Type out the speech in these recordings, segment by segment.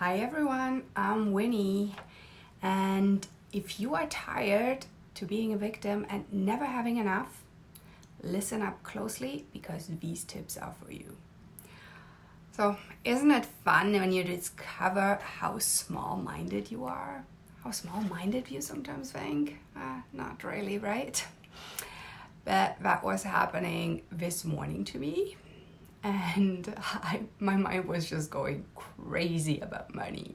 Hi everyone, I'm Winnie, and if you are tired to being a victim and never having enough, listen up closely because these tips are for you. So, isn't it fun when you discover how small-minded you are? How small-minded you sometimes think? Not really, right? But that was happening this morning to me. And my mind was just going crazy about money.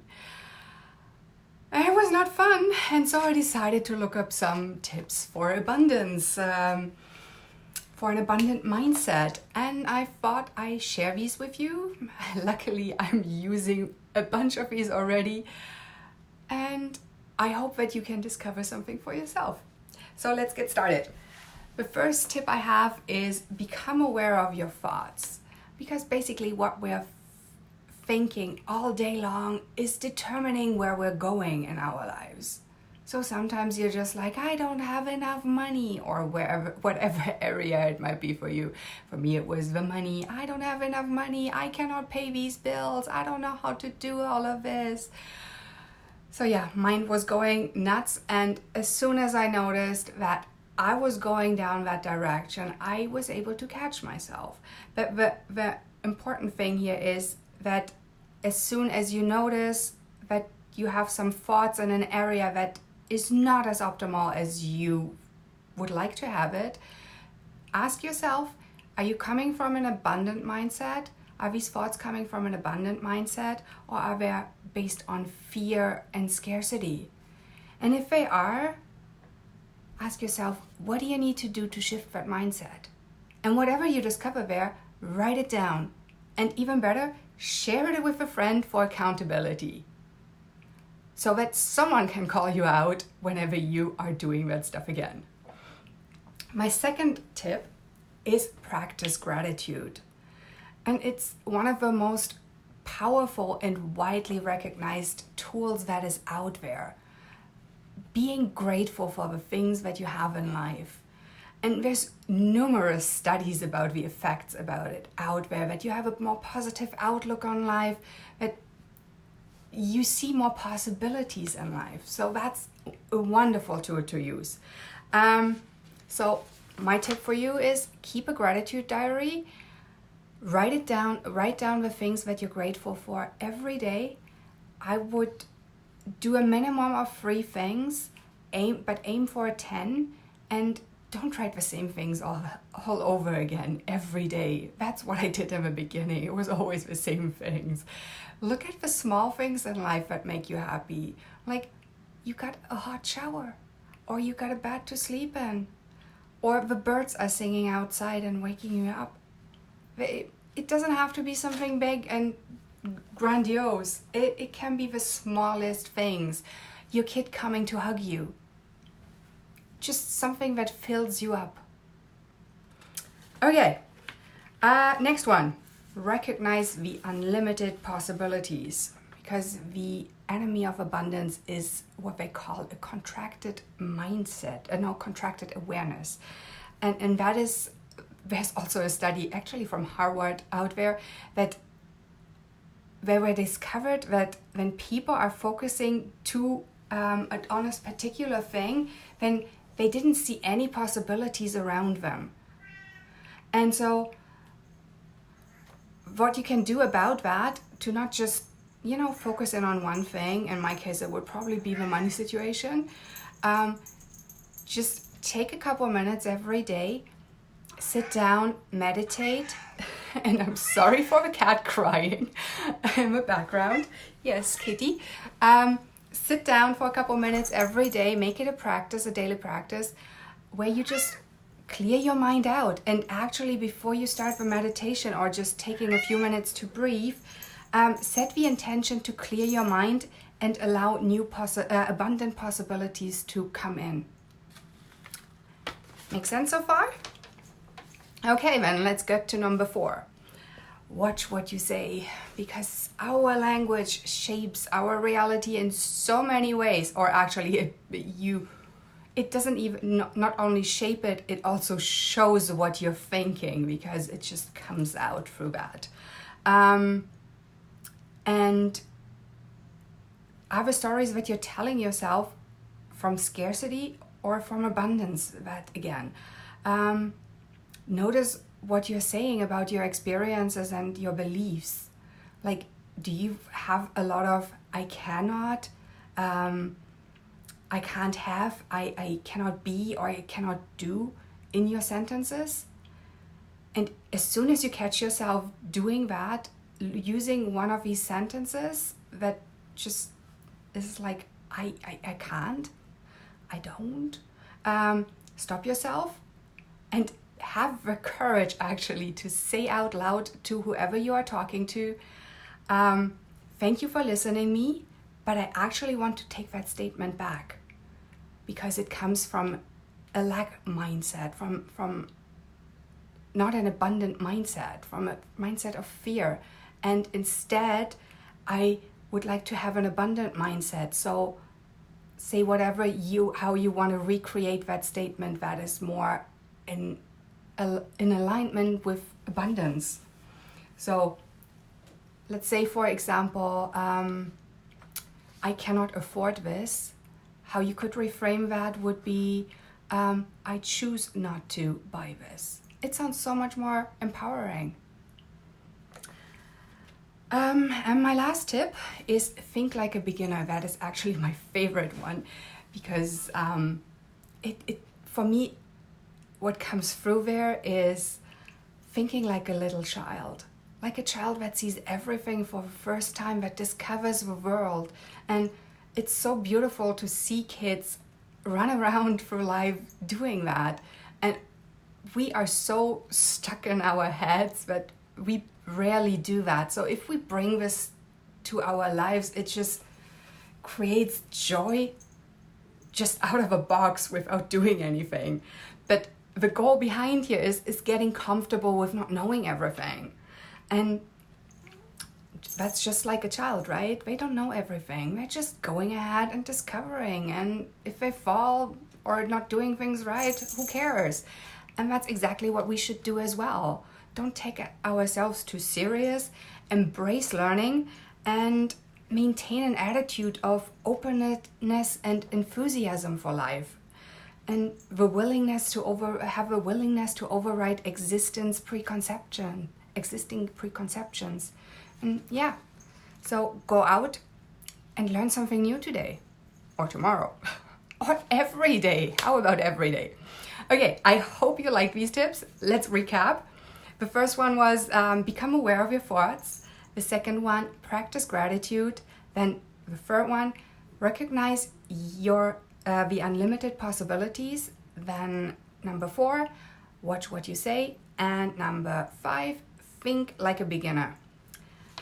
And it was not fun, and so I decided to look up some tips for abundance, for an abundant mindset, and I thought I share these with you. Luckily, I'm using a bunch of these already, and I hope that you can discover something for yourself. So let's get started. The first tip I have is become aware of your thoughts. Because basically what we're thinking all day long is determining where we're going in our lives. So sometimes you're just like, I don't have enough money, or whatever area it might be for you. For me, it was the money. I don't have enough money. I cannot pay these bills. I don't know how to do all of this. So yeah, mind was going nuts. And as soon as I noticed that I was going down that direction, I was able to catch myself. But the important thing here is that as soon as you notice that you have some thoughts in an area that is not as optimal as you would like to have it, ask yourself, are you coming from an abundant mindset? Are these thoughts coming from an abundant mindset, or are they based on fear and scarcity? And if they are, ask yourself, what do you need to do to shift that mindset? And whatever you discover there, write it down. And even better, share it with a friend for accountability, so that someone can call you out whenever you are doing that stuff again. My second tip is practice gratitude. And it's one of the most powerful and widely recognized tools that is out there. Being grateful for the things that you have in life. And there's numerous studies about the effects about it out there, that you have a more positive outlook on life, that you see more possibilities in life. So that's a wonderful tool to use. So my tip for you is keep a gratitude diary. Write down the things that you're grateful for every day. I would do a minimum of 3 things, aim for a 10, and don't write the same things all over again every day. That's what I did in the beginning. It was always the same things. Look at the small things in life that make you happy. Like you got a hot shower, or you got a bed to sleep in, or the birds are singing outside and waking you up. It doesn't have to be something big and grandiose. It can be the smallest things. Your kid coming to hug you. Just something that fills you up. Okay, next one. Recognize the unlimited possibilities, because the enemy of abundance is what they call a contracted mindset, contracted awareness. And that is, there's also a study actually from Harvard out there that they were discovered that when people are focusing on a particular thing, then they didn't see any possibilities around them. And so what you can do about that, to not just, focus in on one thing, in my case it would probably be the money situation, just take a couple minutes every day, sit down, meditate. And I'm sorry for the cat crying in the background. Yes, kitty. Sit down for a couple minutes every day. Make it a daily practice, where you just clear your mind out. And actually, before you start the meditation, or just taking a few minutes to breathe, set the intention to clear your mind and allow new abundant possibilities to come in. Make sense so far? Okay, then let's get to number 4. Watch what you say, because our language shapes our reality in so many ways. Or actually, it doesn't even, not only shape it, it also shows what you're thinking, because it just comes out through that. And are the stories that you're telling yourself from scarcity or from abundance? That again, notice what you're saying about your experiences and your beliefs. Like, do you have a lot of I cannot, I can't have, I cannot be, or I cannot do in your sentences? And as soon as you catch yourself doing that, using one of these sentences that just is like, I can't, I don't, stop yourself and have the courage actually to say out loud to whoever you are talking to, thank you for listening me, but I actually want to take that statement back, because it comes from a lack mindset, from not an abundant mindset, from a mindset of fear. And instead, I would like to have an abundant mindset. So say whatever how you want to recreate that statement that is more in alignment with abundance. So let's say, for example, I cannot afford this. How you could reframe that would be, I choose not to buy this. It sounds so much more empowering. And my last tip is think like a beginner. That is actually my favorite one, because it for me, what comes through there is thinking like a little child. Like a child that sees everything for the first time, that discovers the world. And it's so beautiful to see kids run around through life doing that. And we are so stuck in our heads that we rarely do that. So if we bring this to our lives, it just creates joy just out of a box without doing anything. But the goal behind here is getting comfortable with not knowing everything. And that's just like a child, right? They don't know everything. They're just going ahead and discovering. And if they fall or not doing things right, who cares? And that's exactly what we should do as well. Don't take ourselves too serious. Embrace learning and maintain an attitude of openness and enthusiasm for life. And the willingness to override existing preconceptions. And yeah, so go out and learn something new today or tomorrow or every day. How about every day? Okay, I hope you like these tips. Let's recap. The first one was become aware of your thoughts. The second one, practice gratitude. Then the third one, recognize the unlimited possibilities. Then number 4, watch what you say. And number 5, think like a beginner.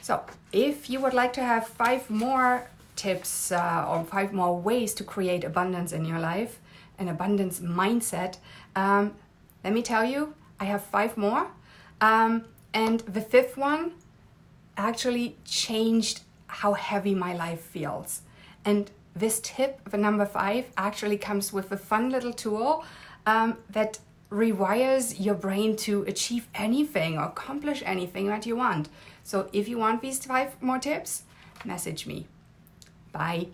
So if you would like to have 5 more tips or 5 more ways to create abundance in your life, an abundance mindset, let me tell you, I have 5 more. And the 5th one actually changed how heavy my life feels. And this tip, the number 5, actually comes with a fun little tool that rewires your brain to achieve anything or accomplish anything that you want. So if you want these 5 more tips, message me. Bye.